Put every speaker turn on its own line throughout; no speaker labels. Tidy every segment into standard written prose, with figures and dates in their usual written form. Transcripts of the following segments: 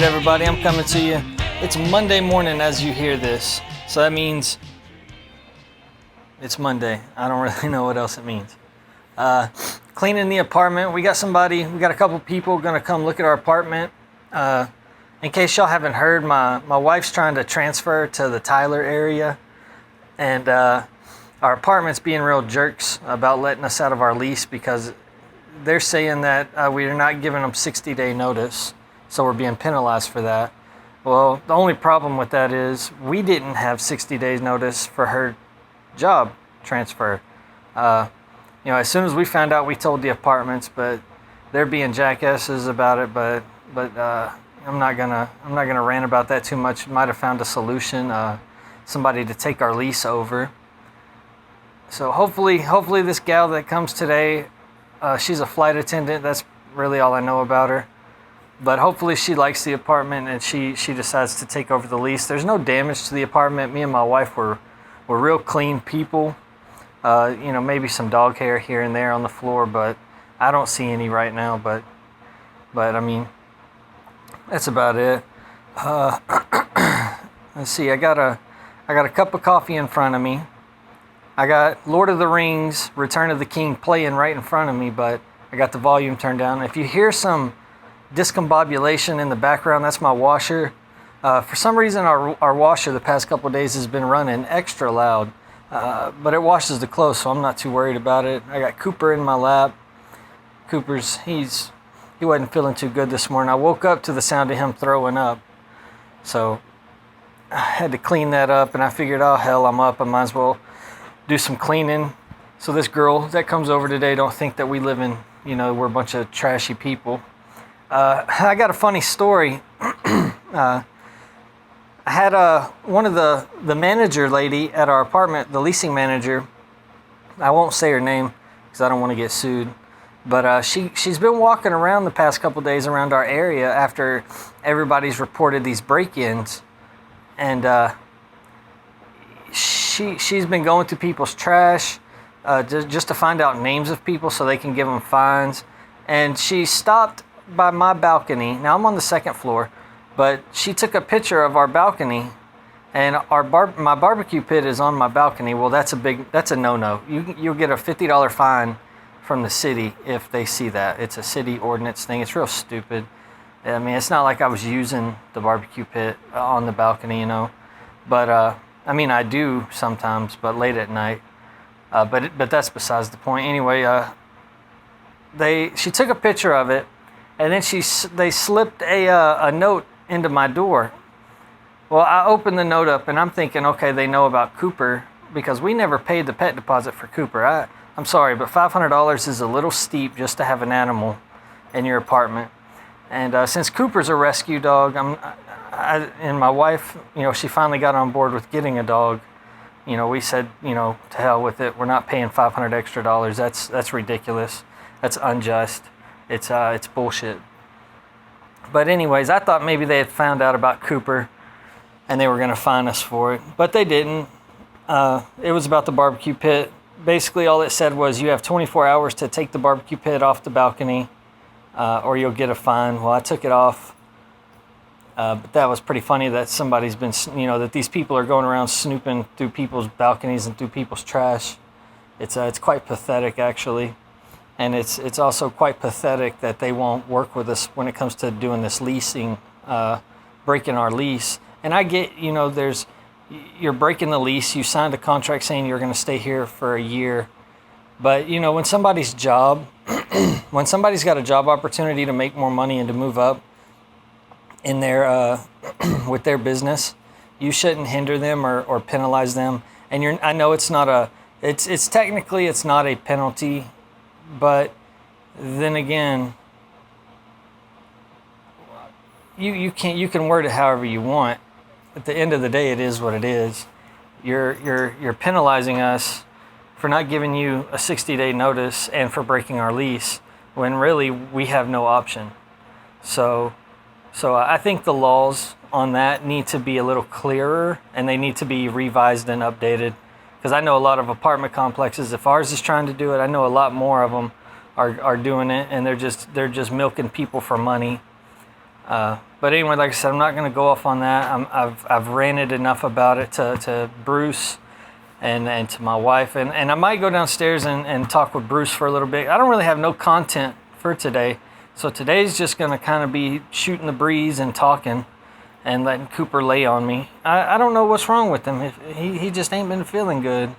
everybody, I'm coming to you. It's Monday morning as you hear this, so that means it's Monday. I don't really know what else it means. Cleaning the apartment. We got a couple people gonna come look at our apartment. In case y'all haven't heard, my wife's trying to transfer to the Tyler area, and our apartment's being real jerks about letting us out of our lease because they're saying that we are not giving them 60-day notice, so we're being penalized for that. Well, the only problem with that is we didn't have 60 days notice for her job transfer. As soon as we found out, we told the apartments, but they're being jackasses about it. But I'm not gonna rant about that too much. Might have found a solution, somebody to take our lease over. So hopefully this gal that comes today, she's a flight attendant. That's really all I know about her. But hopefully she likes the apartment and she decides to take over the lease. There's no damage to the apartment. Me and my wife were real clean people. Maybe some dog hair here and there on the floor, but I don't see any right now. But I mean, that's about it. Let's see. I got a cup of coffee in front of me. I got Lord of the Rings, Return of the King playing right in front of me, but I got the volume turned down. If you hear some discombobulation in the background, that's my washer. For some reason, our washer the past couple of days has been running extra loud, but it washes the clothes, so I'm not too worried about it. I got Cooper in my lap. Cooper's, he wasn't feeling too good this morning. I woke up to the sound of him throwing up, so I had to clean that up, and I figured, oh hell, I'm up, I might as well do some cleaning. So this girl that comes over today don't think that we live in, we're a bunch of trashy people. I got a funny story. I had one of the manager lady at our apartment, the leasing manager. I won't say her name because I don't want to get sued. But she's been walking around the past couple days around our area after everybody's reported these break-ins, and she's been going through people's trash just to find out names of people so they can give them fines. And she stopped by my balcony. Now I'm on the second floor, but she took a picture of our balcony, and my barbecue pit is on my balcony. Well, that's a no-no. You'll get a $50 fine from the city if they see that. It's a city ordinance thing. It's real stupid. I mean, it's not like I was using the barbecue pit on the balcony, but I do sometimes, but late at night. But that's besides the point. Anyway, she took a picture of it. And then they slipped a note into my door. Well, I opened the note up, and I'm thinking, okay, they know about Cooper because we never paid the pet deposit for Cooper. I'm sorry, but $500 is a little steep just to have an animal in your apartment. And since Cooper's a rescue dog, and my wife, she finally got on board with getting a dog. We said, to hell with it. We're not paying $500 extra. That's ridiculous. That's unjust. It's bullshit. But anyways, I thought maybe they had found out about Cooper and they were going to fine us for it, but they didn't. It was about the barbecue pit. Basically, all it said was you have 24 hours to take the barbecue pit off the balcony or you'll get a fine. Well, I took it off, but that was pretty funny that somebody's been, that these people are going around snooping through people's balconies and through people's trash. It's quite pathetic, actually. And it's also quite pathetic that they won't work with us when it comes to doing this leasing, breaking our lease. And I get, you're breaking the lease. You signed a contract saying you're going to stay here for a year. But, when somebody's got a job opportunity to make more money and to move up in their, with their business, you shouldn't hinder them or penalize them. And I know it's not it's technically it's not a penalty. But then again, you can word it however you want. At the end of the day, it is what it is. You're penalizing us for not giving you a 60-day notice and for breaking our lease when really we have no option. So I think the laws on that need to be a little clearer and they need to be revised and updated. Because I know a lot of apartment complexes, if ours is trying to do it, I know a lot more of them are doing it, and they're just milking people for money. But anyway, like I said, I'm not going to go off on that. I've ranted enough about it to Bruce and to my wife. And I might go downstairs and talk with Bruce for a little bit. I don't really have no content for today. So today's just going to kind of be shooting the breeze and talking and letting Cooper lay on me. I don't know what's wrong with him. He just ain't been feeling good.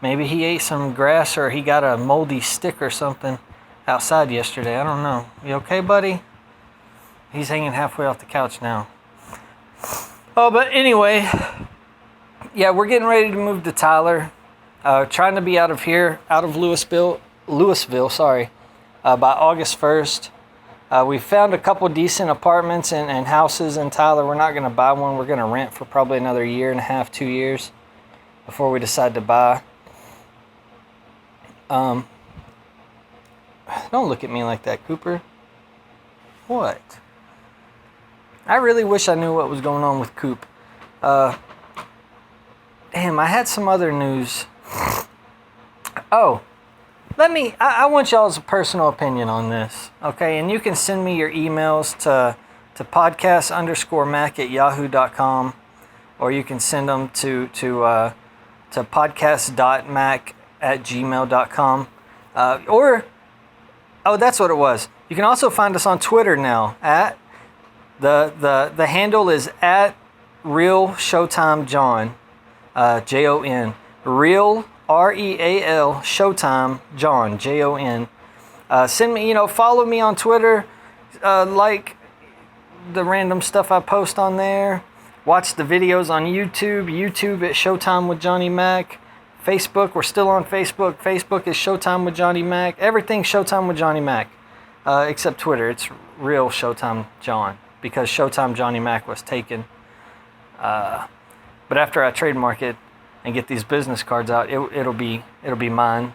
Maybe he ate some grass or he got a moldy stick or something outside yesterday. I don't know. You okay, buddy? He's hanging halfway off the couch now. Oh, but anyway, yeah, we're getting ready to move to Tyler. Trying to be out of here, out of Louisville, by August 1st. We found a couple decent apartments and houses in Tyler. We're not going to buy one. We're going to rent for probably another 1.5 to 2 years before we decide to buy. Don't look at me like that, Cooper. What? I really wish I knew what was going on with Coop. Damn, I had some other news. Oh, I want y'all's personal opinion on this, okay? And you can send me your emails to podcast_mack@yahoo.com, or you can send them to podcast.mack@gmail.com. That's what it was. You can also find us on Twitter now at the handle is at Real Showtime John, Jon. Real REAL Showtime John, JON. Send me, follow me on Twitter, like the random stuff I post on there. Watch the videos on YouTube at Showtime with Johnny Mack. Facebook, we're still on Facebook. Facebook is Showtime with Johnny Mack. Everything's Showtime with Johnny Mack, except Twitter. It's Real Showtime John, because Showtime Johnny Mack was taken. But after I trademark it and get these business cards out, it'll be mine,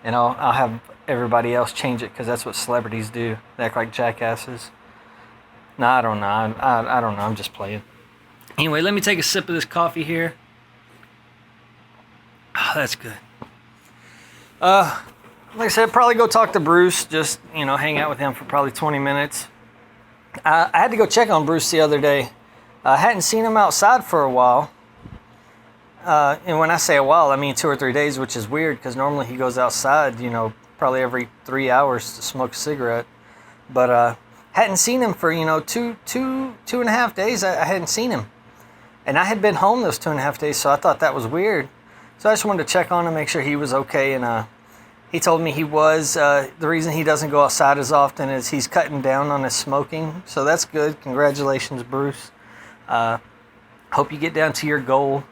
and I'll have everybody else change it, because that's what celebrities do. They act like jackasses. No, I don't know. I don't know. I'm just playing. Anyway, let me take a sip of this coffee here. Oh, that's good. Like I said, probably go talk to Bruce. Just, hang out with him for probably 20 minutes. I had to go check on Bruce the other day. I hadn't seen him outside for a while. And when I say a while, I mean 2 or 3 days, which is weird, because normally he goes outside, probably every 3 hours to smoke a cigarette. But hadn't seen him for, 2.5 days. I hadn't seen him. And I had been home those 2.5 days, so I thought that was weird. So I just wanted to check on him, make sure he was okay. And he told me he was. The reason he doesn't go outside as often is he's cutting down on his smoking. So that's good. Congratulations, Bruce. Hope you get down to your goal.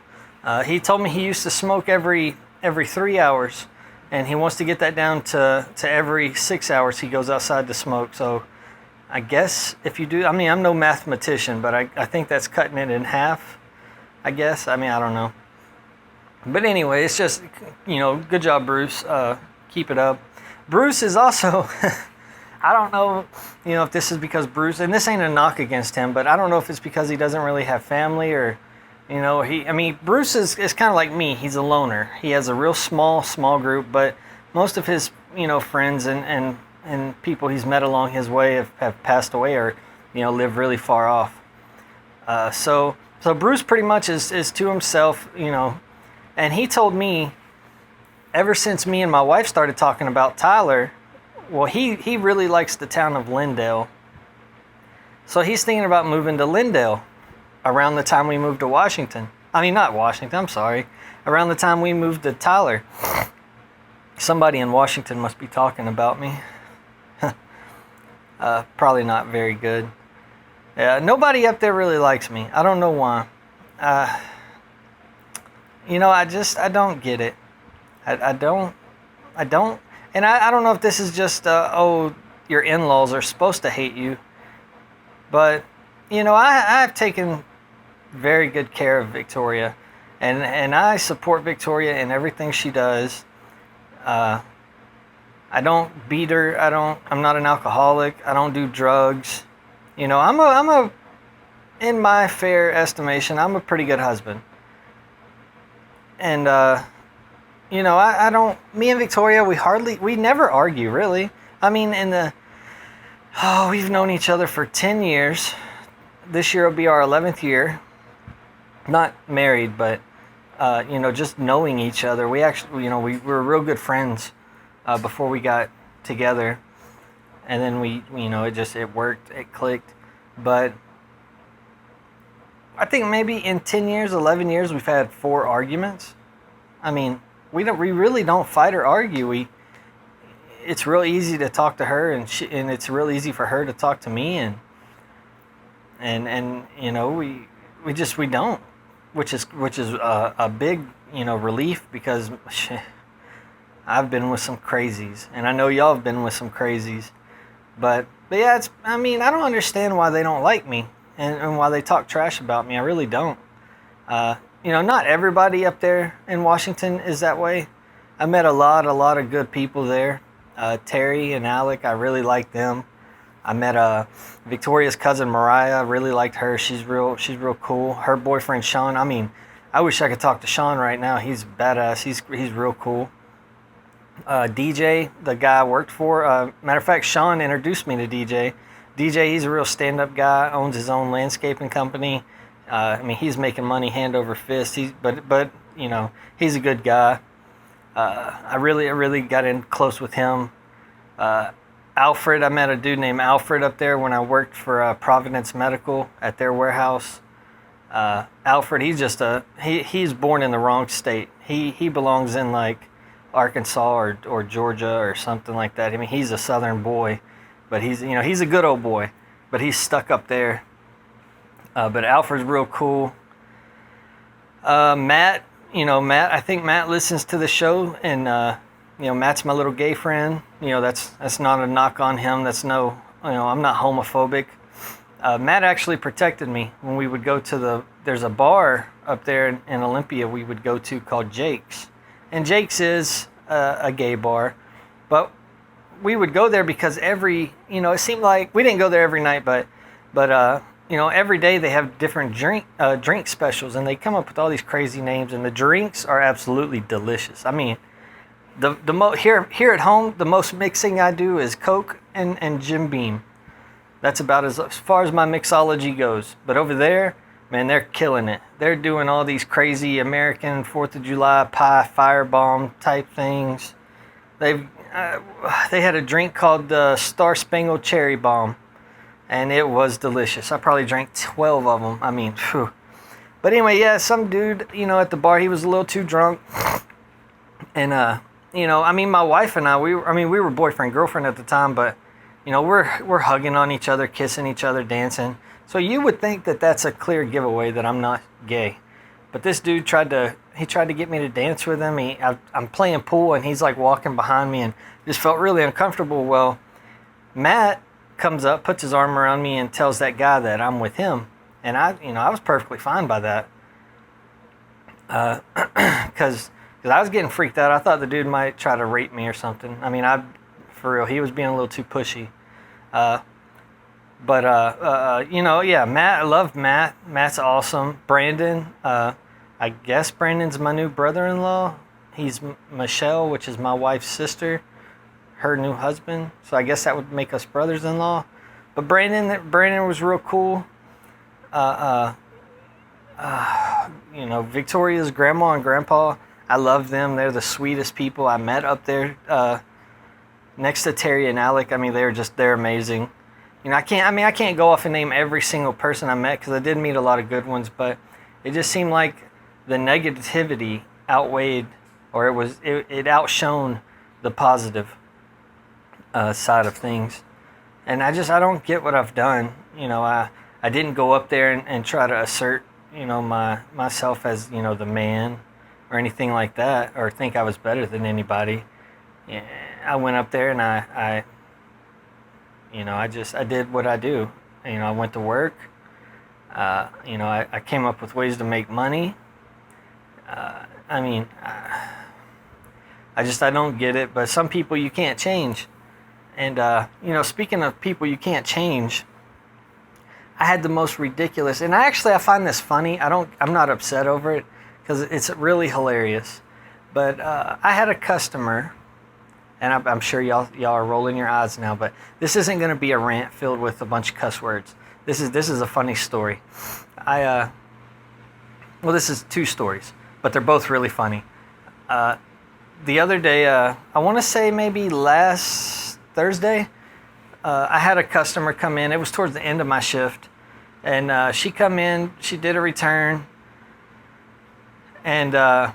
He told me he used to smoke every 3 hours, and he wants to get that down to every 6 hours he goes outside to smoke. So I guess if you do, I'm no mathematician, but I think that's cutting it in half, I guess. I don't know. But anyway, it's just, good job, Bruce. Keep it up. Bruce is also, I don't know, if this is because Bruce, and this ain't a knock against him, but I don't know if it's because he doesn't really have family, or, Bruce is kind of like me. He's a loner. He has a real small group, but most of his, friends and people he's met along his way have passed away, or, live really far off. So Bruce pretty much is to himself, and he told me, ever since me and my wife started talking about Tyler, well, he really likes the town of Lindale. So he's thinking about moving to Lindale around the time we moved to Washington. Not Washington, I'm sorry. Around the time we moved to Tyler. Somebody in Washington must be talking about me. Probably not very good. Yeah, nobody up there really likes me. I don't know why. I don't get it. I don't. And I don't know if this is just, your in-laws are supposed to hate you. But, I've taken very good care of Victoria. And I support Victoria in everything she does. I don't beat her. I'm not an alcoholic. I don't do drugs. In my fair estimation, I'm a pretty good husband. And, me and Victoria, we never argue, really. Oh, we've known each other for 10 years. This year will be our 11th year. Not married, but, just knowing each other. We actually, we were real good friends before we got together. And then it worked, it clicked. But I think maybe in 10 years, 11 years, we've had 4 arguments. I mean, we really don't fight or argue. It's real easy to talk to her, and it's real easy for her to talk to me, and we don't, which is a big relief, because I've been with some crazies, and I know y'all have been with some crazies, but yeah, I don't understand why they don't like me, and why they talk trash about me. I really don't. Not everybody up there in Washington is that way. I met a lot of good people there. Terry and Alec, I really like them. I met Victoria's cousin Mariah. I really liked her. She's real cool. Her boyfriend Sean. I wish I could talk to Sean right now. He's badass. He's real cool. DJ, the guy I worked for. Matter of fact, Sean introduced me to DJ. DJ, he's a real stand-up guy. Owns his own landscaping company. He's making money hand over fist. He's a good guy. I really got in close with him. Alfred, I met a dude named Alfred up there when I worked for Providence Medical at their warehouse. Alfred, he's born in the wrong state. He belongs in like Arkansas or Georgia or something like that. He's a Southern boy, but he's a good old boy, but he's stuck up there. But Alfred's real cool. Matt, I think Matt listens to the show, and Matt's my little gay friend. That's not a knock on him. That's I'm not homophobic. Matt actually protected me when we would go to there's a bar up there in Olympia we would go to called Jake's. And Jake's is a gay bar, but we would go there because it seemed like we didn't go there every night, but every day they have different drink specials, and they come up with all these crazy names, and the drinks are absolutely delicious. Here at home, the most mixing I do is Coke and Jim Beam. That's about as far as my mixology goes. But over there, man, they're killing it. They're doing all these crazy American 4th of July pie firebomb type things. They had a drink called the Star Spangled Cherry Bomb, and it was delicious. I probably drank 12 of them. Phew. But anyway, yeah, some dude, at the bar, he was a little too drunk. And, my wife and I, we were boyfriend, girlfriend at the time, but, we're hugging on each other, kissing each other, dancing. So you would think that that's a clear giveaway that I'm not gay. But this dude tried to get me to dance with him. I'm playing pool, and he's like walking behind me, and just felt really uncomfortable. Well, Matt comes up, puts his arm around me, and tells that guy that I'm with him. And I was perfectly fine by that. Because I was getting freaked out. I thought the dude might try to rape me or something. For real, he was being a little too pushy. Matt, I love Matt. Matt's awesome. Brandon, I guess Brandon's my new brother-in-law. He's Michelle, which is my wife's sister, her new husband. So I guess that would make us brothers-in-law. But Brandon was real cool. Victoria's grandma and grandpa, I love them. They're the sweetest people I met up there. Next to Terry and Alec, they're amazing. I can't go off and name every single person I met, because I did meet a lot of good ones, but it just seemed like the negativity outweighed, or it outshone the positive side of things. And I don't get what I've done. I didn't go up there and try to assert, myself as, the man or anything like that, or think I was better than anybody. Yeah, I went up there and I did what I do. I went to work. I came up with ways to make money. I don't get it, but some people you can't change. And, speaking of people you can't change, I had the most ridiculous, and I find this funny. I'm not upset over it, because it's really hilarious. But I had a customer And I'm sure y'all are rolling your eyes now, but this isn't going to be a rant filled with a bunch of cuss words. This is a funny story. Well, this is two stories, but they're both really funny. The other day, I want to say maybe last Thursday, I had a customer come in. It was towards the end of my shift, and she come in. She did a return, and I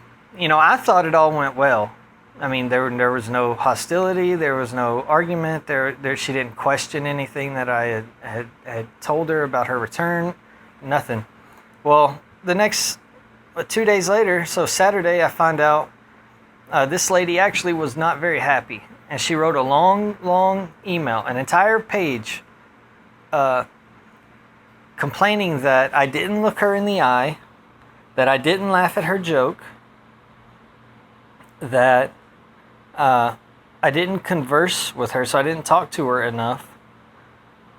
thought it all went well. I mean, there was no hostility, there was no argument. She didn't question anything that I had told her about her return. Nothing. Well, the next 2 days later, so Saturday, I find out this lady actually was not very happy, and she wrote a long email, an entire page, complaining that I didn't look her in the eye, that I didn't laugh at her joke, that I didn't converse with her, so I didn't talk to her enough.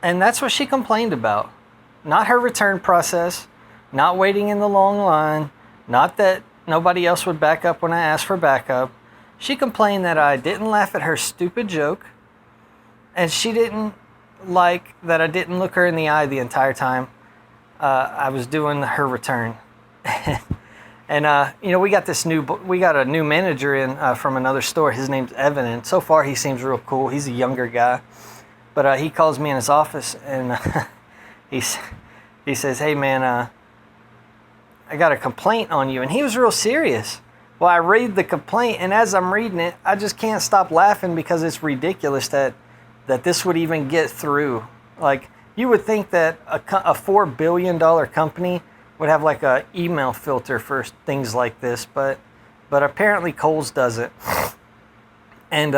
And that's what she complained about. Not her return process, not waiting in the long line, not that nobody else would back up when I asked for backup. She complained that I didn't laugh at her stupid joke, and she didn't like that I didn't look her in the eye the entire time I was doing her return. And we got a new manager in from another store. His name's Evan, and so far he seems real cool. He's a younger guy, but he calls me in his office, and he says, "Hey man, I got a complaint on you," and he was real serious. Well, I read the complaint, and as I'm reading it, I just can't stop laughing because it's ridiculous that this would even get through. Like, you would think that a $4 billion company would have like a email filter for things like this, but apparently Kohl's doesn't. And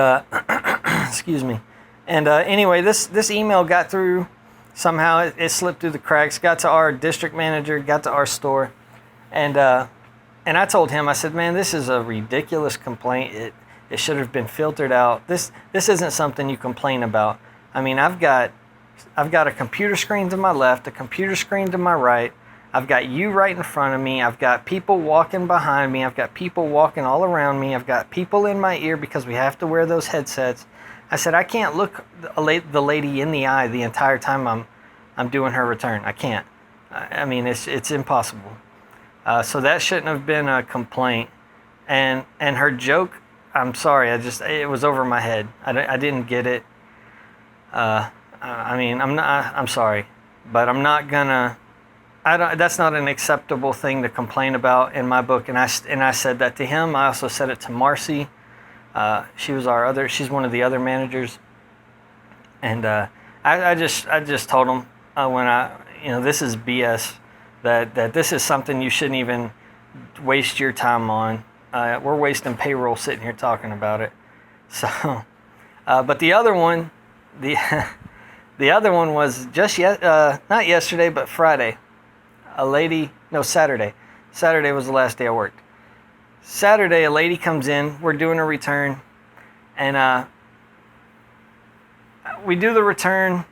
excuse me. And anyway, this email got through somehow. It slipped through the cracks. Got to our district manager. Got to our store, and I told him, I said, "Man, this is a ridiculous complaint. It should have been filtered out. This isn't something you complain about. I mean, I've got a computer screen to my left, a computer screen to my right. I've got you right in front of me. I've got people walking behind me. I've got people walking all around me. I've got people in my ear because we have to wear those headsets." I said, "I can't look the lady in the eye the entire time I'm doing her return. I can't. I mean, it's impossible." So that shouldn't have been a complaint. And her joke, I'm sorry, it was over my head. I didn't get it. I mean, I'm sorry, but I'm not gonna. That's not an acceptable thing to complain about in my book. And I said that to him. I also said it to Marcy. She's one of the other managers. And I just told him this is BS. That this is something you shouldn't even waste your time on. We're wasting payroll sitting here talking about it. So, but the other one, the other one was just not yesterday, but Friday. Saturday. Saturday was the last day I worked. Saturday, a lady comes in. We're doing a return, and we do the return,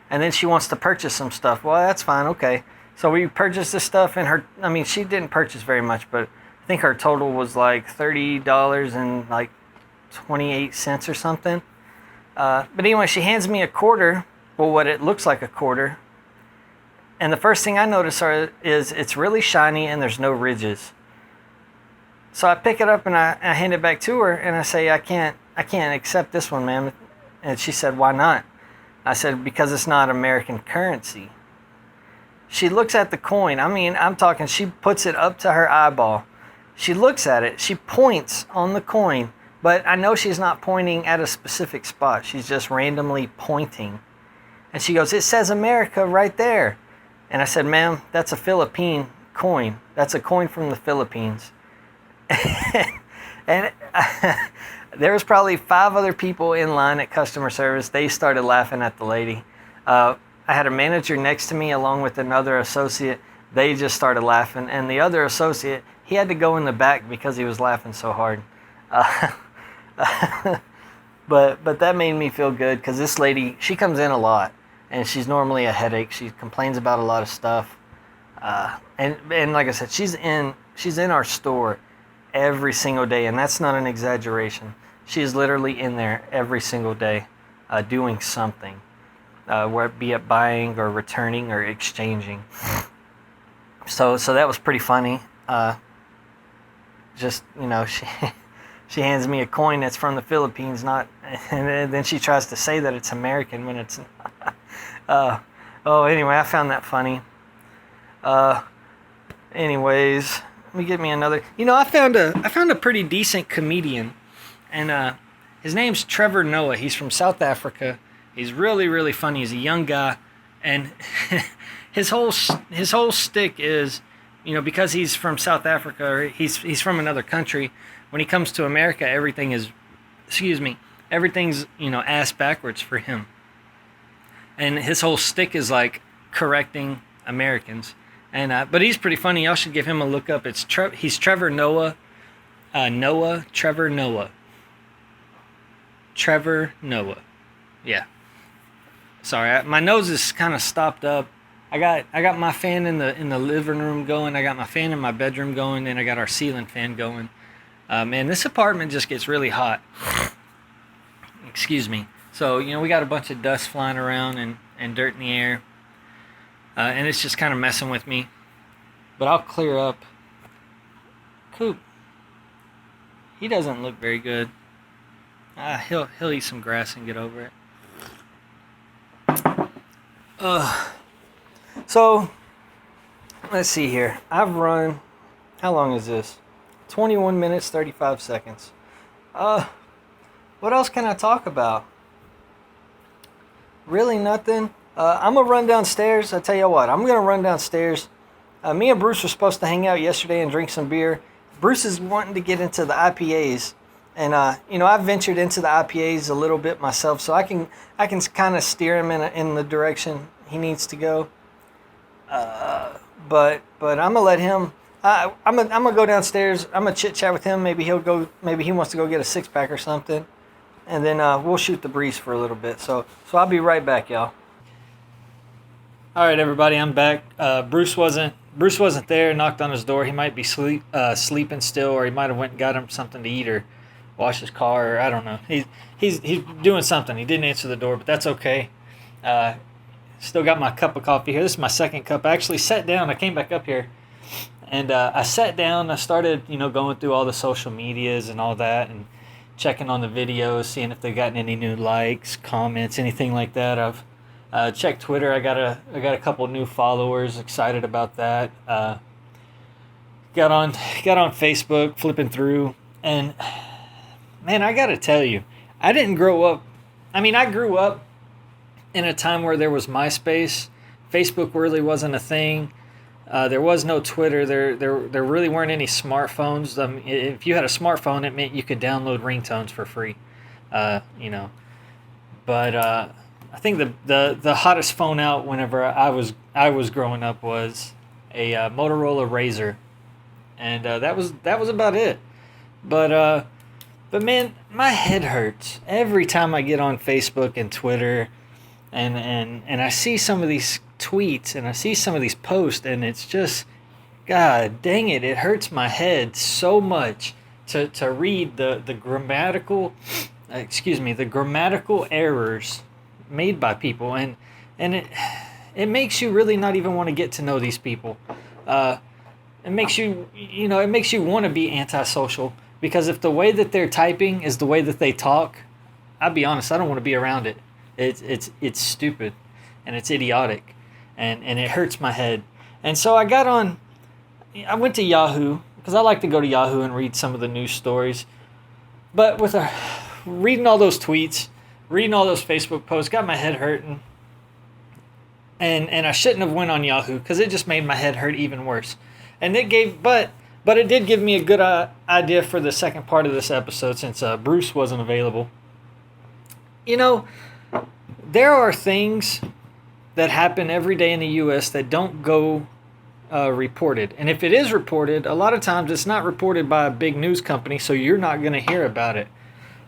and then she wants to purchase some stuff. Well, that's fine, okay. So we purchased this stuff, and she didn't purchase very much, but I think her total was like $30 and like 28 cents or something. But anyway, she hands me a quarter, well, what it looks like a quarter. And the first thing I notice is it's really shiny and there's no ridges. So I pick it up and I hand it back to her, and I say, I can't accept this one, ma'am. And she said, "Why not?" I said, "Because it's not American currency." She looks at the coin. I mean, I'm talking, she puts it up to her eyeball. She looks at it. She points on the coin, but I know she's not pointing at a specific spot. She's just randomly pointing. And she goes, "It says America right there." And I said, "Ma'am, that's a Philippine coin. That's a coin from the Philippines." And there was probably 5 other people in line at customer service. They started laughing at the lady. I had a manager next to me along with another associate. They just started laughing. And the other associate, he had to go in the back because he was laughing so hard. But that made me feel good because this lady, she comes in a lot. And she's normally a headache. She complains about a lot of stuff. And like I said, she's in our store every single day, and that's not an exaggeration. She is literally in there every single day doing something, whether it be it buying or returning or exchanging. So that was pretty funny. Just, she hands me a coin that's from the Philippines, and then she tries to say that it's American when it's not. Anyway, I found that funny. Anyways, let me get me another. I found a pretty decent comedian, and his name's Trevor Noah. He's from South Africa. He's really, really funny. He's a young guy, and his whole stick is, because he's from South Africa, or he's from another country. When he comes to America, everything's ass backwards for him. And his whole stick is like correcting Americans. And but he's pretty funny. Y'all should give him a look up. He's Trevor Noah. Trevor Noah. Trevor Noah. Yeah. Sorry, my nose is kind of stopped up. I got my fan in the living room going. I got my fan in my bedroom going, and I got our ceiling fan going. Man, this apartment just gets really hot. Excuse me. So, we got a bunch of dust flying around and dirt in the air. And it's just kind of messing with me. But I'll clear up. Coop. He doesn't look very good. He'll eat some grass and get over it. So, let's see here. I've run, how long is this? 21 minutes, 35 seconds. What else can I talk about? Really nothing. I'm going to run downstairs. I tell you what, I'm going to run downstairs. Me and Bruce were supposed to hang out yesterday and drink some beer. Bruce is wanting to get into the IPAs. And, I've ventured into the IPAs a little bit myself, so I can kind of steer him in the direction he needs to go. But I'm going to let him... I'm gonna go downstairs. I'm gonna chit chat with him. Maybe he wants to go get a 6-pack or something, and then we'll shoot the breeze for a little bit. So I'll be right back, y'all. All right, everybody, I'm back. Bruce wasn't there. Knocked on his door. He might be sleeping still, or he might have went and got him something to eat or wash his car, or I don't know. He's doing something. He didn't answer the door, but that's okay. Still got my cup of coffee here. This is my second cup. I actually sat down. I came back up here. And I sat down, I started, going through all the social medias and all that and checking on the videos, seeing if they've gotten any new likes, comments, anything like that. I've checked Twitter. I got a couple new followers, excited about that. Got on Facebook, flipping through, and man, I got to tell you, I didn't grow up. I mean, I grew up in a time where there was MySpace. Facebook really wasn't a thing. There was no Twitter. There really weren't any smartphones. If you had a smartphone, it meant you could download ringtones for free. But I think the hottest phone out whenever I was growing up was a Motorola Razr, and that was about it. But man, my head hurts every time I get on Facebook and Twitter, and I see some of these tweets and I see some of these posts, and it's just, God dang it, it hurts my head so much to read the grammatical errors made by people, and it makes you really not even want to get to know these people. It makes you want to be antisocial, because if the way that they're typing is the way that they talk, I'll be honest, I don't want to be around it. It's stupid and it's idiotic. And it hurts my head. And so I went to Yahoo, because I like to go to Yahoo and read some of the news stories. But with reading all those tweets, reading all those Facebook posts, got my head hurting. And I shouldn't have went on Yahoo, because it just made my head hurt even worse. And it did give me a good idea for the second part of this episode, since Bruce wasn't available. There are things that happen every day in the U.S. that don't go reported. And if it is reported, a lot of times it's not reported by a big news company, so you're not going to hear about it.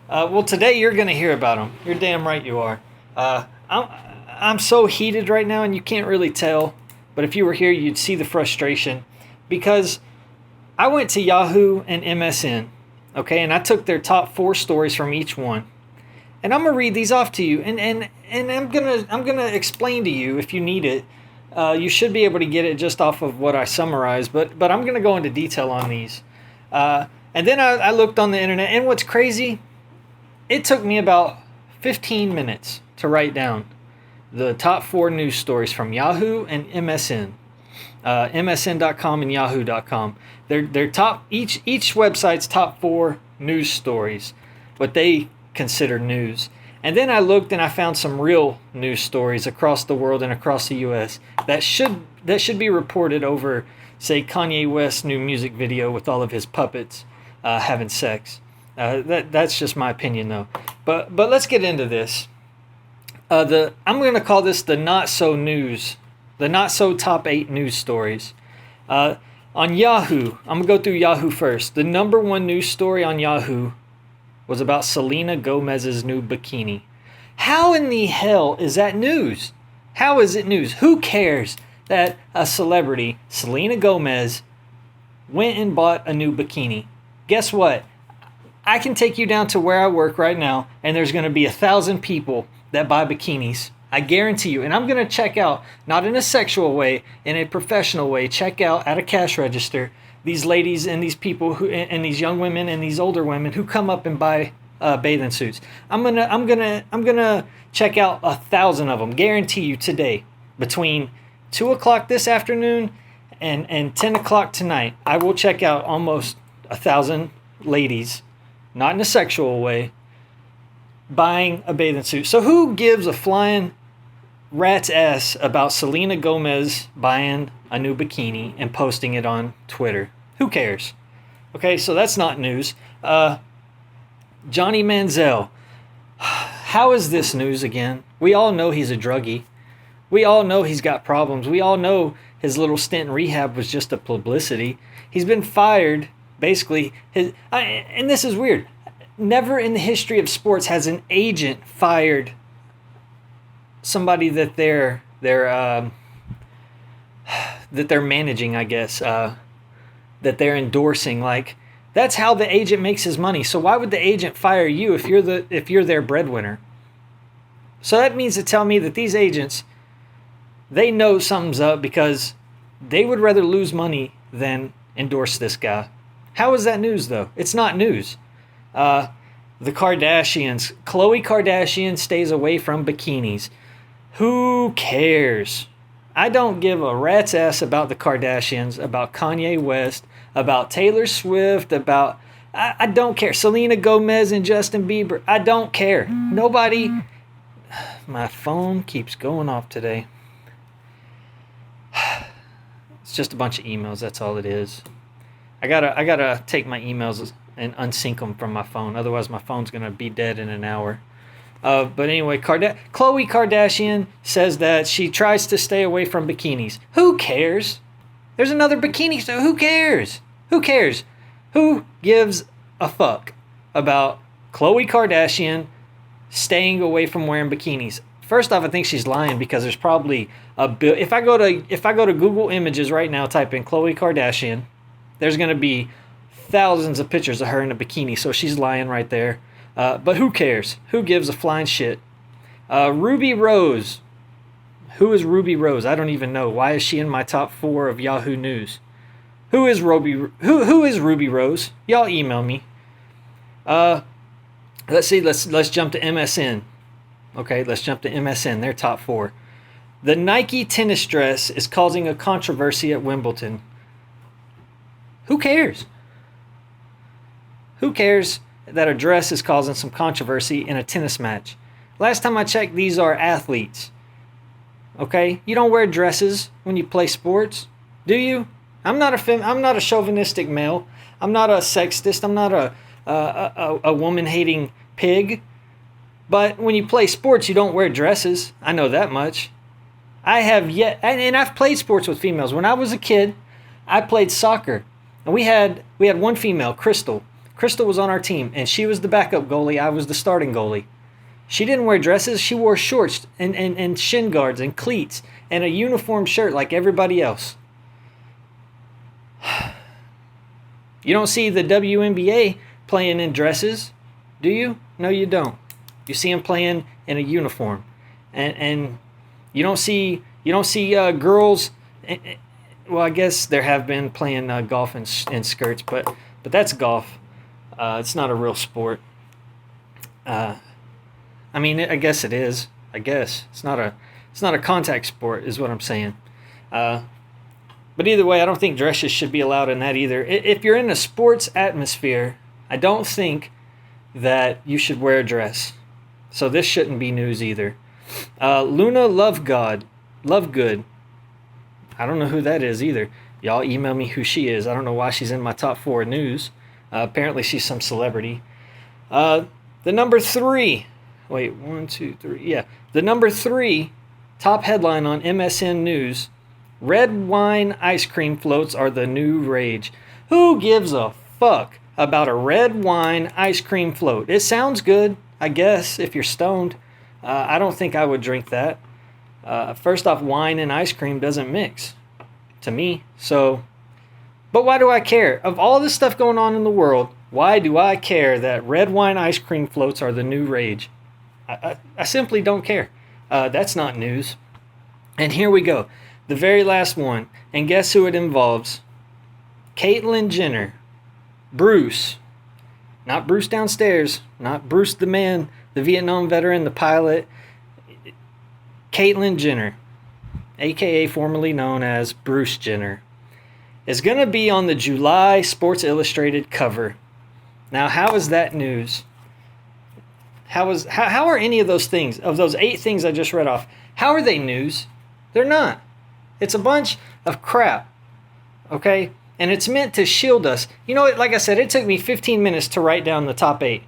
Well, today you're going to hear about them. You're damn right you are. I'm so heated right now, and you can't really tell, but if you were here, you'd see the frustration, because I went to Yahoo and MSN, Okay, and I took their top 4 stories from each one. And I'm gonna read these off to you, and I'm gonna explain to you if you need it. You should be able to get it just off of what I summarized, but I'm gonna go into detail on these. And then I looked on the internet, and what's crazy, it took me about 15 minutes to write down the top 4 news stories from Yahoo and MSN, MSN.com and Yahoo.com. They're top each website's top 4 news stories, what they consider news. And then I looked and I found some real news stories across the world and across the U.S. that should be reported over, say, Kanye West's new music video with all of his puppets having sex. That's just my opinion, though. But let's get into this. I'm going to call this the not so news, the not so top 8 news stories. On Yahoo, I'm going to go through Yahoo first. The number 1 news story on Yahoo was about Selena Gomez's new bikini. How in the hell is that news? How is it news? Who cares that a celebrity, Selena Gomez, went and bought a new bikini? Guess what? I can take you down to where I work right now, and there's going to be 1,000 people that buy bikinis. I guarantee you. And I'm going to check out, not in a sexual way, in a professional way, check out at a cash register these ladies and these people who, and these young women and these older women who come up and buy bathing suits. I'm gonna check out 1,000 of them. Guarantee you today, between 2 o'clock this afternoon and 10 o'clock tonight, I will check out almost 1,000 ladies, not in a sexual way, buying a bathing suit. So who gives a flying rat's ass about Selena Gomez buying a new bikini and posting it on Twitter? Who cares? Okay, so that's not news. Johnny Manziel. How is this news again? We all know he's a druggie. We all know he's got problems. We all know his little stint in rehab was just a publicity. He's been fired, basically. And this is weird. Never in the history of sports has an agent fired somebody that they're managing, I guess, that they're endorsing. Like, that's how the agent makes his money. So why would the agent fire you if you're their breadwinner? So that means to tell me that these agents, they know something's up because they would rather lose money than endorse this guy. How is that news, though? It's not news. The Kardashians. Khloe Kardashian stays away from bikinis. Who cares? I don't give a rat's ass about the Kardashians, about Kanye West, about Taylor Swift, about... I don't care. Selena Gomez and Justin Bieber. I don't care. Nobody... My phone keeps going off today. It's just a bunch of emails. That's all it is. I gotta take my emails and unsync them from my phone. Otherwise, my phone's gonna be dead in an hour. But anyway, Khloe Kardashian says that she tries to stay away from bikinis. Who cares? There's another bikini, so who cares? Who cares? Who gives a fuck about Khloe Kardashian staying away from wearing bikinis? First off, I think she's lying because there's probably a bill. If I go to Google Images right now, type in Khloe Kardashian, there's gonna be thousands of pictures of her in a bikini. So she's lying right there. But who cares? Who gives a flying shit? Ruby Rose. Who is Ruby Rose? I don't even know. Why is she in my top 4 of Yahoo News? Who is Ruby Rose? Y'all email me. Let's see. Let's jump to MSN. Okay, let's jump to MSN. Their top 4. The Nike tennis dress is causing a controversy at Wimbledon. Who cares? Who cares that a dress is causing some controversy in a tennis match? Last time I checked, these are athletes. Okay? You don't wear dresses when you play sports, do you? I'm not a chauvinistic male. I'm not a sexist. I'm not a woman-hating pig. But when you play sports, you don't wear dresses. I know that much. I have yet, and I've played sports with females. When I was a kid, I played soccer, and we had one female, Crystal. Crystal was on our team, and she was the backup goalie. I was the starting goalie. She didn't wear dresses. She wore shorts and shin guards and cleats and a uniform shirt like everybody else. You don't see the WNBA playing in dresses, do you? No, you don't. You see them playing in a uniform, and you don't see girls. Well, I guess there have been playing golf in skirts, but that's golf. It's not a real sport. I mean, I guess it is. I guess it's not a contact sport, is what I'm saying. But either way, I don't think dresses should be allowed in that either. If you're in a sports atmosphere, I don't think that you should wear a dress. So this shouldn't be news either. Luna Lovegood. I don't know who that is either. Y'all email me who she is. I don't know why she's in my top 4 news. Apparently she's some celebrity. The number 3. Wait, 1, 2, 3. Yeah. The number 3 top headline on MSN News. Red wine ice cream floats are the new rage. Who gives a fuck about a red wine ice cream float? It sounds good, I guess, if you're stoned. I don't think I would drink that. First off, wine and ice cream doesn't mix to me. So, but why do I care? Of all this stuff going on in the world, why do I care that red wine ice cream floats are the new rage? I simply don't care. That's not news. And here we go. The very last one. And guess who it involves? Caitlyn Jenner. Bruce. Not Bruce downstairs. Not Bruce the man, the Vietnam veteran, the pilot. Caitlyn Jenner, a.k.a. formerly known as Bruce Jenner, is going to be on the July Sports Illustrated cover. Now, how is that news? How are any of those things, of those 8 things I just read off, how are they news? They're not. It's a bunch of crap, okay? And it's meant to shield us. You know, like I said, it took me 15 minutes to write down the top 8,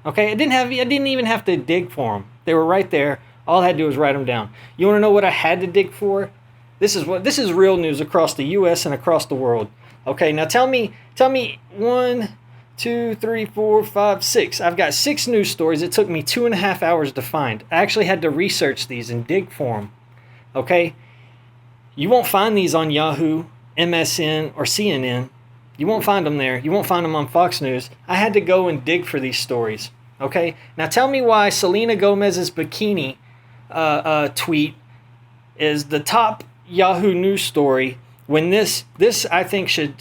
okay? I didn't even have to dig for them. They were right there. All I had to do was write them down. You want to know what I had to dig for? This is real news across the U.S. and across the world. Okay, now tell me 1, 2, 3, 4, 5, 6. I've got 6 news stories. It took me 2.5 hours to find. I actually had to research these and dig for them. Okay? You won't find these on Yahoo, MSN, or CNN. You won't find them there. You won't find them on Fox News. I had to go and dig for these stories. Okay? Now tell me why Selena Gomez's bikini tweet is the top Yahoo news story when this I think should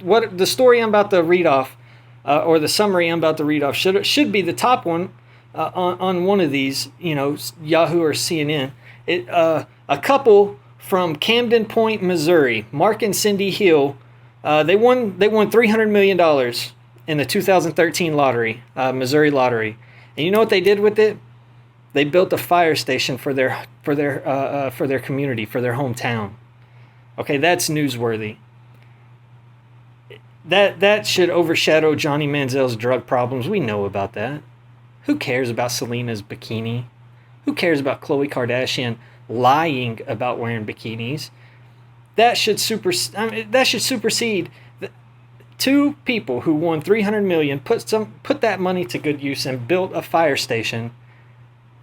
what the story I'm about to read off or the summary I'm about to read off should be the top one on one of these, you know, Yahoo or CNN. A couple from Camden Point, Missouri, Mark and Cindy Hill, they won $300 million in the 2013 lottery, Missouri lottery. And you know what they did with it? They built a fire station for their community, for their hometown. Okay, that's newsworthy. That should overshadow Johnny Manziel's drug problems. We know about that. Who cares about Selena's bikini? Who cares about Khloe Kardashian lying about wearing bikinis? That should supersede. 2 people who won $300 million put that money to good use and built a fire station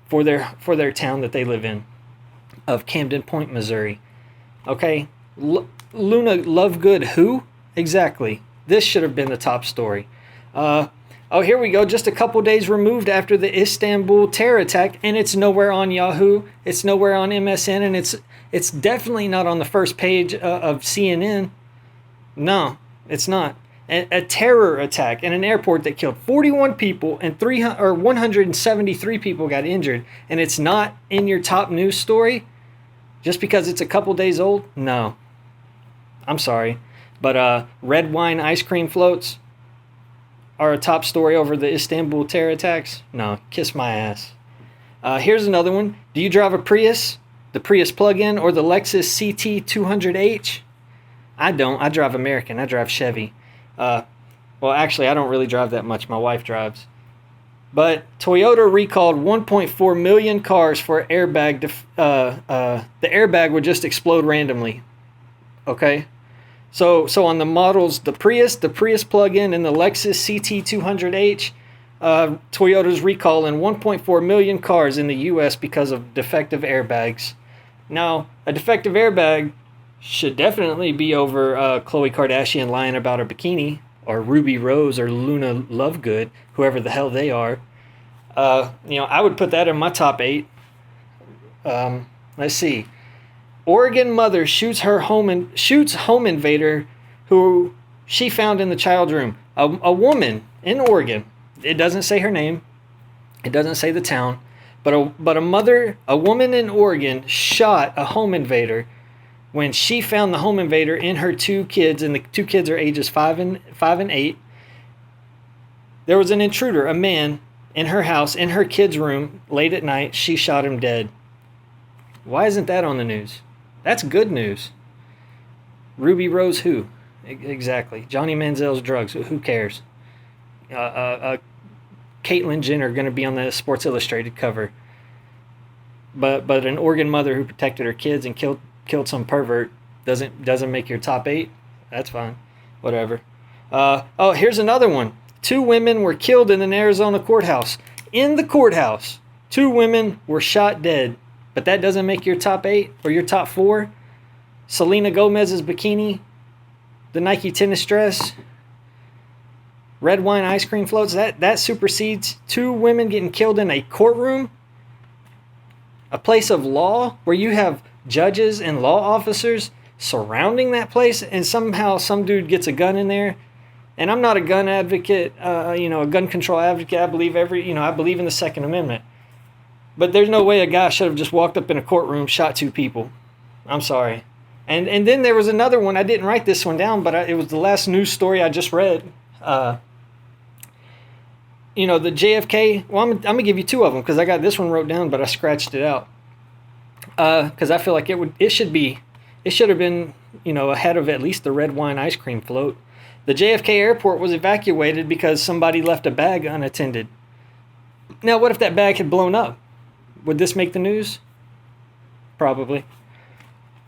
for their town that they live in, of Camden Point, Missouri. Okay, Luna Lovegood, who exactly? This should have been the top story. Here we go. Just a couple days removed after the Istanbul terror attack, and it's nowhere on Yahoo. It's nowhere on MSN, and it's definitely not on the first page of CNN. No, it's not. A terror attack in an airport that killed 41 people and 173 people got injured, and it's not in your top news story just because it's a couple days old? No. I'm sorry. But red wine ice cream floats are a top story over the Istanbul terror attacks? No, kiss my ass. Here's another one. Do you drive a Prius, the Prius plug-in, or the Lexus CT200H? I don't. I drive American. I drive Chevy. Well, actually, I don't really drive that much. My wife drives. But Toyota recalled 1.4 million cars for airbag. The airbag would just explode randomly. Okay? So on the models, the Prius plug-in, and the Lexus CT200H, Toyota's recalling 1.4 million cars in the U.S. because of defective airbags. Now, a defective airbag should definitely be over Khloe Kardashian lying about her bikini, or Ruby Rose or Luna Lovegood, whoever the hell they are. I would put that in my top 8. Let's see. Oregon mother shoots home invader who she found in the child's room. A woman in Oregon. It doesn't say her name. It doesn't say the town. But a woman in Oregon shot a home invader when she found the home invader in her 2 kids, and the 2 kids are ages 5 and 8. There was an intruder, a man, in her house, in her kid's room, late at night. She shot him dead. Why isn't that on the news? That's good news. Ruby Rose who? Exactly. Johnny Manziel's drugs. Who cares? Caitlyn Jenner going to be on the Sports Illustrated cover. But an Oregon mother who protected her kids and killed some pervert doesn't make your top 8. That's fine. Whatever. Here's another one. 2 women were killed in an Arizona courthouse. In the courthouse, 2 women were shot dead. But that doesn't make your top 8 or your top 4. Selena Gomez's bikini, the Nike tennis dress, red wine ice cream floats, that supersedes 2 women getting killed in a courtroom, a place of law where you have judges and law officers surrounding that place, and somehow some dude gets a gun in there. And I'm not a gun advocate, a gun control advocate. I believe I believe in the Second Amendment. But there's no way a guy should have just walked up in a courtroom, shot 2 people. I'm sorry. And then there was another one. I didn't write this one down, but it was the last news story I just read. The JFK. Well, I'm going to give you 2 of them because I got this one wrote down, but I scratched it out. Because I feel like it should have been, ahead of at least the red wine ice cream float. The JFK airport was evacuated because somebody left a bag unattended. Now, what if that bag had blown up? Would this make the news? Probably.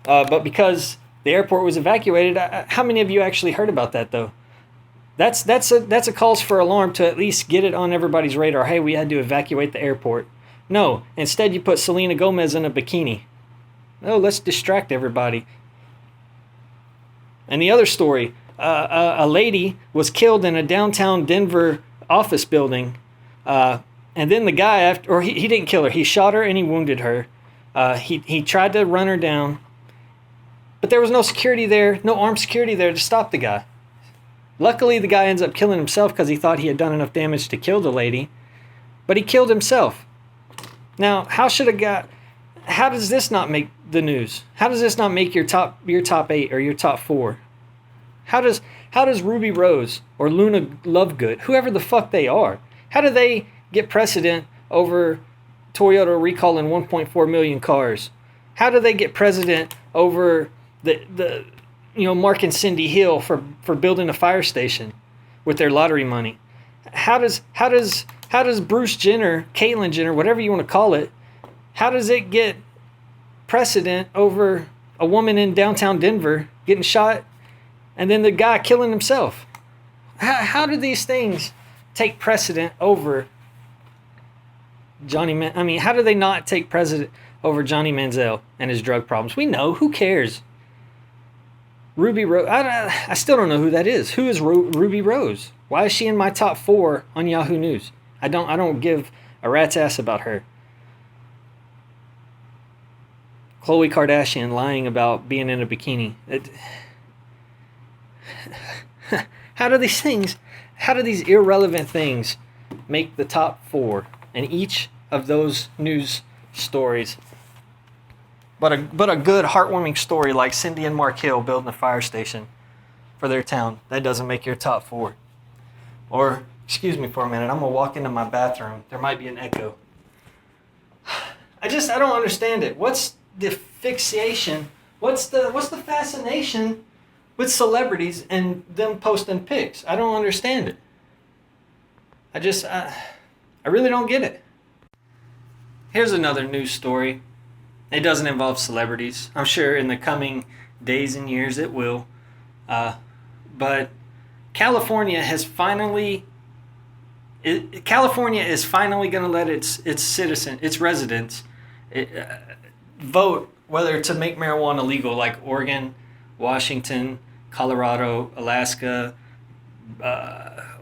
But because the airport was evacuated, how many of you actually heard about that, though? That's a cause for alarm to at least get it on everybody's radar. Hey, we had to evacuate the airport. No, instead you put Selena Gomez in a bikini. Oh, let's distract everybody. And the other story, a lady was killed in a downtown Denver office building. And then the guy, he didn't kill her. He shot her and he wounded her. He tried to run her down. But there was no security there, no armed security there to stop the guy. Luckily, the guy ends up killing himself because he thought he had done enough damage to kill the lady. But he killed himself. Now, how does this not make the news? How does this not make your top 8 or your top 4? How does Ruby Rose or Luna Lovegood, whoever the fuck they are, how do they get precedent over Toyota recalling 1.4 million cars? How do they get precedent over the Mark and Cindy Hill for building a fire station with their lottery money? How does Bruce Jenner, Caitlyn Jenner, whatever you want to call it, how does it get precedent over a woman in downtown Denver getting shot and then the guy killing himself? How do these things take precedent over how do they not take precedent over Johnny Manziel and his drug problems? We know. Who cares? Ruby Rose. I still don't know who that is. Who is Ruby Rose? Why is she in my top 4 on Yahoo News? I don't give a rat's ass about her. Khloe Kardashian lying about being in a bikini. How do these irrelevant things make the top 4 in each of those news stories? But a good heartwarming story like Cindy and Mark Hill building a fire station for their town, that doesn't make your top 4. Or, excuse me for a minute, I'm going to walk into my bathroom. There might be an echo. I don't understand it. What's the fixation? What's the fascination with celebrities and them posting pics? I don't understand it. I really don't get it. Here's another news story. It doesn't involve celebrities. I'm sure in the coming days and years it will. But California is finally going to let its residents, vote whether to make marijuana legal, like Oregon, Washington, Colorado, Alaska,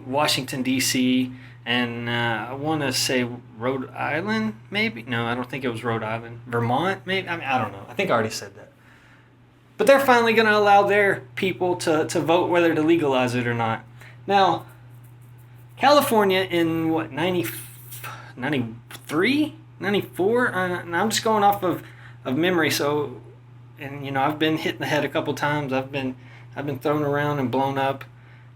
Washington, D.C., and I want to say Rhode Island, maybe? No, I don't think it was Rhode Island. Vermont, maybe? I mean, I don't know. I think I already said that. But they're finally going to allow their people to vote whether to legalize it or not. Now, California in, 93? 94? I'm just going off of memory, so, and, I've been hit in the head a couple times. I've been thrown around and blown up.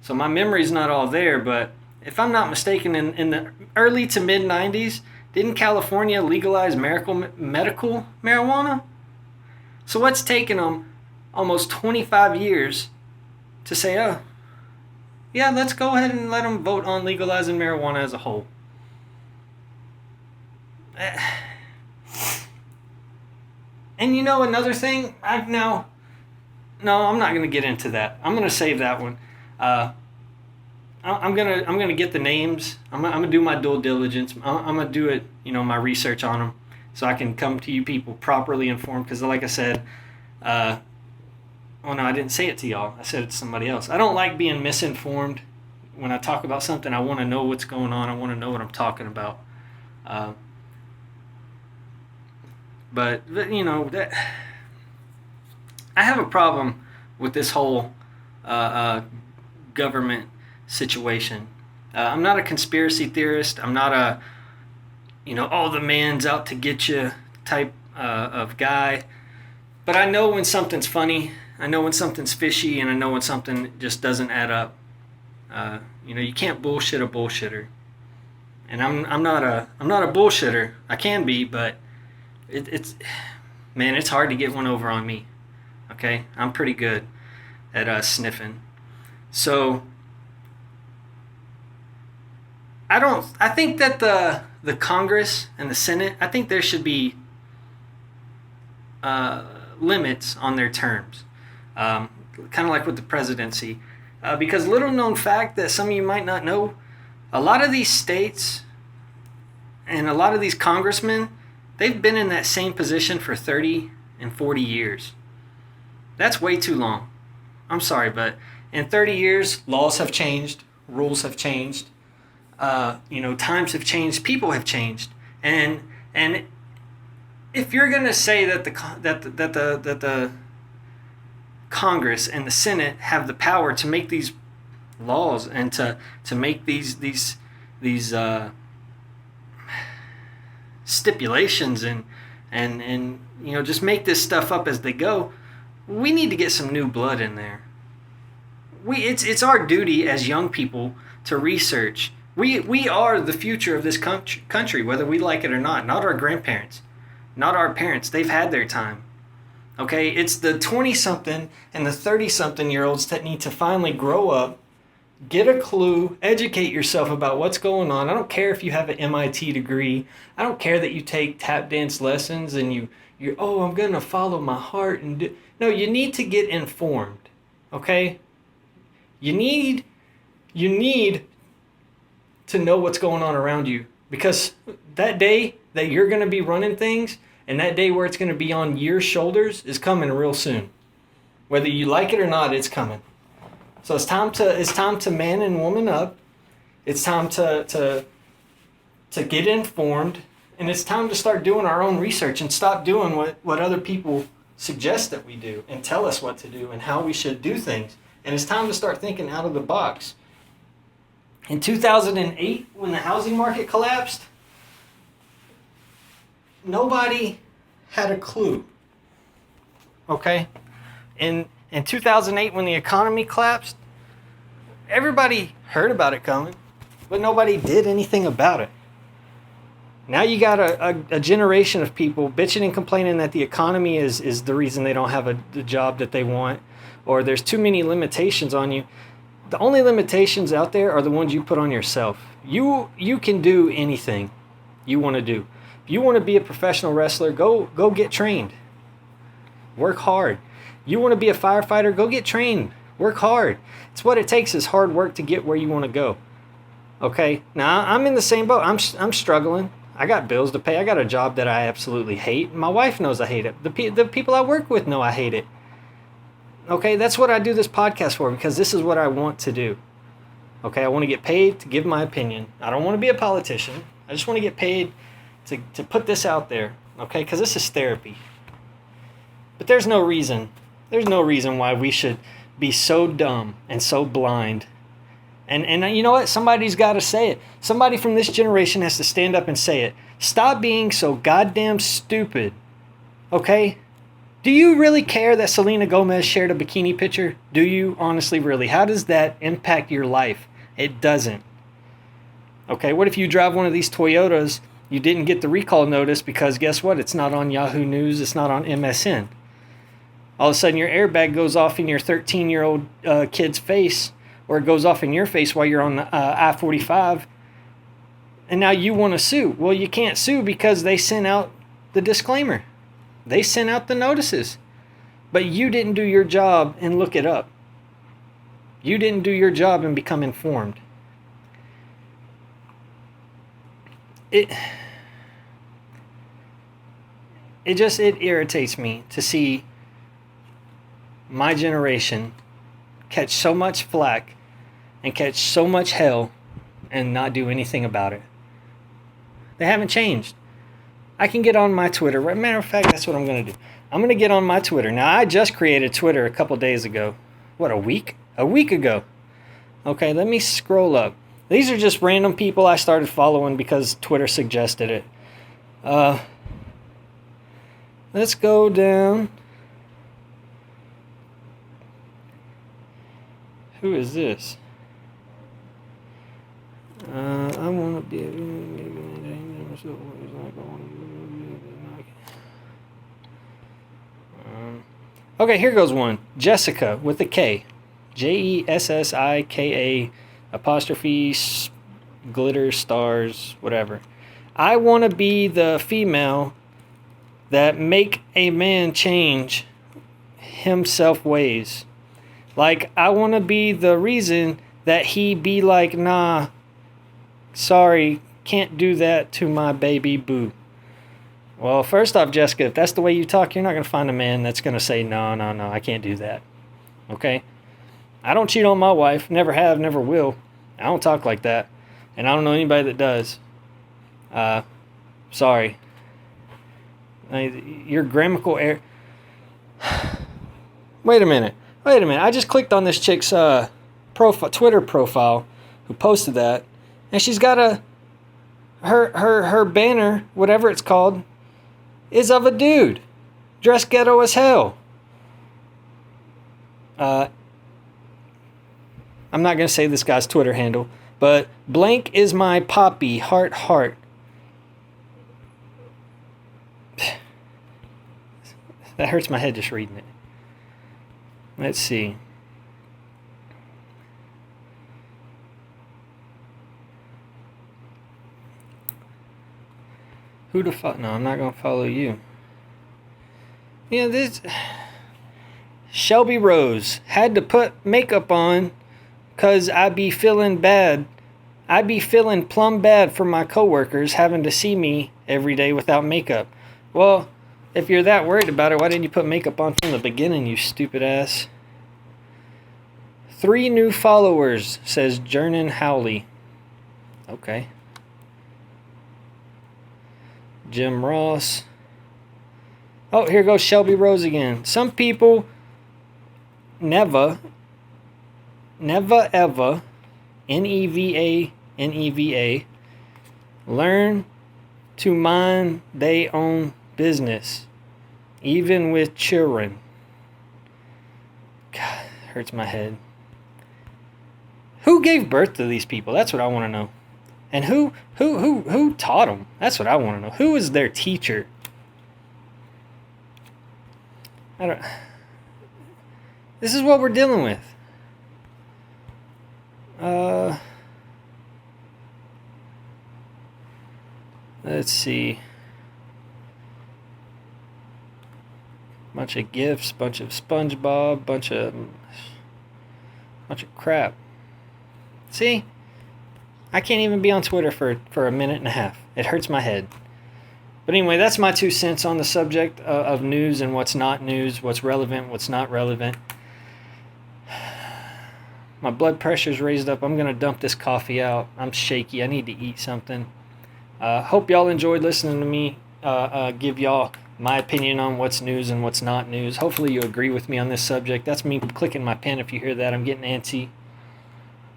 So my memory's not all there, but if I'm not mistaken, in the early to mid 90s, didn't California legalize medical marijuana? So what's taken them almost 25 years to say, oh, yeah, let's go ahead and let them vote on legalizing marijuana as a whole? And another thing, no, I'm not going to get into that. I'm going to save that one. I'm gonna get the names. I'm gonna do my due diligence. I'm gonna do it, my research on them, so I can come to you people properly informed. Because like I said, oh no, I didn't say it to y'all. I said it to somebody else. I don't like being misinformed. When I talk about something, I want to know what's going on. I want to know what I'm talking about. But that I have a problem with this whole government situation. I'm not a conspiracy theorist. I'm not a, the man's out to get you type of guy. But I know when something's funny. I know when something's fishy, and I know when something just doesn't add up. You can't bullshit a bullshitter. And I'm not a bullshitter. I can be, but it's hard to get one over on me. Okay, I'm pretty good at sniffing. So I think that the Congress and the Senate, I think there should be limits on their terms, kind of like with the presidency, because little known fact that some of you might not know, a lot of these states and a lot of these congressmen, they've been in that same position for 30 and 40 years. That's way too long. I'm sorry, but in 30 years, laws have changed, rules have changed, times have changed, people have changed, and if you're gonna say that the Congress and the Senate have the power to make these laws and to make these stipulations and just make this stuff up as they go, we need to get some new blood in there. It's our duty as young people to research. We are the future of this country, whether we like it or not. Not our grandparents, not our parents. They've had their time. Okay, it's the 20-something and the 30-something-year-olds that need to finally grow up, get a clue, educate yourself about what's going on. I don't care if you have an MIT degree. I don't care that you take tap dance lessons and you're I'm going to follow my heart and do. No, you need to get informed. Okay? You need to know what's going on around you, because that day that you're going to be running things and that day where it's going to be on your shoulders is coming real soon. Whether you like it or not, it's coming. So it's time to man and woman up. It's time to get informed, and it's time to start doing our own research and stop doing what other people suggest that we do and tell us what to do and how we should do things. And it's time to start thinking out of the box. In 2008, when the housing market collapsed, nobody had a clue. Okay? In 2008, when the economy collapsed, everybody heard about it coming, but nobody did anything about it. Now you got a generation of people bitching and complaining that the economy is the reason they don't have the job that they want, or there's too many limitations on you. The only limitations out there are the ones you put on yourself. You can do anything you want to do. If you want to be a professional wrestler, go get trained. Work hard. You want to be a firefighter, go get trained. Work hard. It's what it takes is hard work to get where you want to go. Okay? Now, I'm in the same boat. I'm struggling. I got bills to pay. I got a job that I absolutely hate. My wife knows I hate it. The people I work with know I hate it. Okay? That's what I do this podcast for, because this is what I want to do. Okay, I want to get paid to give my opinion. I don't want to be a politician. I just want to get paid to put this out there, okay? Because this is therapy. But there's no reason why we should be so dumb and so blind. And you know what? Somebody's got to say it. Somebody from this generation has to stand up and say it. Stop being so goddamn stupid, okay? Do you really care that Selena Gomez shared a bikini picture? Do you honestly really? How does that impact your life? It doesn't. Okay, what if you drive one of these Toyotas, you didn't get the recall notice because guess what? It's not on Yahoo News, it's not on MSN. All of a sudden your airbag goes off in your 13-year-old kid's face, or it goes off in your face while you're on I-45, and now you want to sue. Well, you can't sue because they sent out the disclaimer. They sent out the notices. But you didn't do your job and look it up. You didn't do your job and become informed. It irritates me to see my generation catch so much flack and catch so much hell and not do anything about it. They haven't changed. I can get on my Twitter. Matter of fact, that's what I'm going to do. I'm going to get on my Twitter. Now, I just created Twitter a couple days ago. What, a week? A week ago. Okay, let me scroll up. These are just random people I started following because Twitter suggested it. Let's go down. Who is this? I want to be... Okay, here goes one. Jessica with a K. Jessika apostrophe glitter stars whatever. I want to be the female that make a man change himself ways. Like, I want to be the reason that he be like, nah, sorry, can't do that to my baby boo. Well, first off, Jessica, if that's the way you talk, you're not going to find a man that's going to say, no, I can't do that. Okay? I don't cheat on my wife. Never have, never will. I don't talk like that. And I don't know anybody that does. Sorry. Your grammatical error. Wait a minute. I just clicked on this chick's Twitter profile who posted that. And she's got her banner, whatever it's called, is of a dude dressed ghetto as hell. I'm not going to say this guy's Twitter handle, but blank is my poppy, heart. That hurts my head just reading it. Let's see. Who the fuck? No, I'm not going to follow you. Yeah, this... Shelby Rose had to put makeup on because I be feeling bad. I be feeling plumb bad for my coworkers having to see me every day without makeup. Well, if you're that worried about it, why didn't you put makeup on from the beginning, you stupid ass? 3 new followers, says Jernan Howley. Okay. Jim Ross. Oh, here goes Shelby Rose again. Some people never ever, Neva, learn to mind they own business, even with children. God, hurts my head. Who gave birth to these people? That's what I want to know. And who taught them? That's what I want to know. Who is their teacher? This is what we're dealing with. Let's see. Bunch of gifts, bunch of SpongeBob, bunch of crap. See? I can't even be on Twitter for a minute and a half. It hurts my head. But anyway, that's my 2 cents on the subject of news and what's not news, what's relevant, what's not relevant. My blood pressure's raised up. I'm going to dump this coffee out. I'm shaky. I need to eat something. Hope y'all enjoyed listening to me give y'all my opinion on what's news and what's not news. Hopefully you agree with me on this subject. That's me clicking my pen. If you hear that, I'm getting antsy.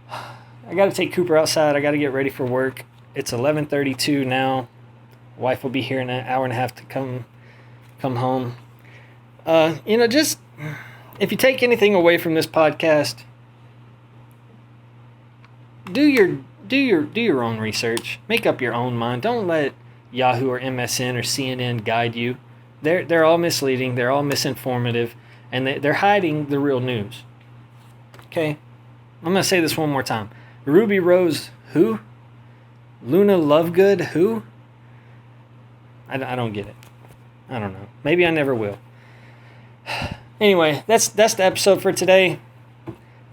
I got to take Cooper outside. I got to get ready for work. It's 11:32 now. Wife will be here in an hour and a half to come home. Just if you take anything away from this podcast, do your own research. Make up your own mind. Don't let Yahoo or MSN or CNN guide you. They're all misleading. They're all misinformative, and they're hiding the real news. Okay, I'm gonna say this one more time. Ruby Rose, who? Luna Lovegood, who? I don't get it. I don't know. Maybe I never will. Anyway, that's the episode for today.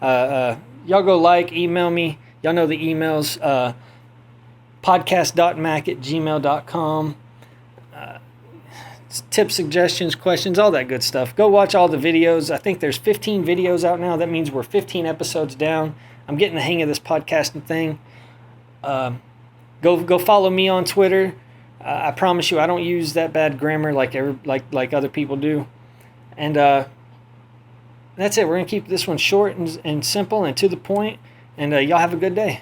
Y'all go email me. Y'all know the emails. Podcast.mack@gmail.com. Tips, suggestions, questions, all that good stuff. Go watch all the videos. I think there's 15 videos out now. That means we're 15 episodes down. I'm getting the hang of this podcasting thing. Go follow me on Twitter. I promise you, I don't use that bad grammar like other people do. And that's it. We're gonna keep this one short and simple and to the point. And y'all have a good day.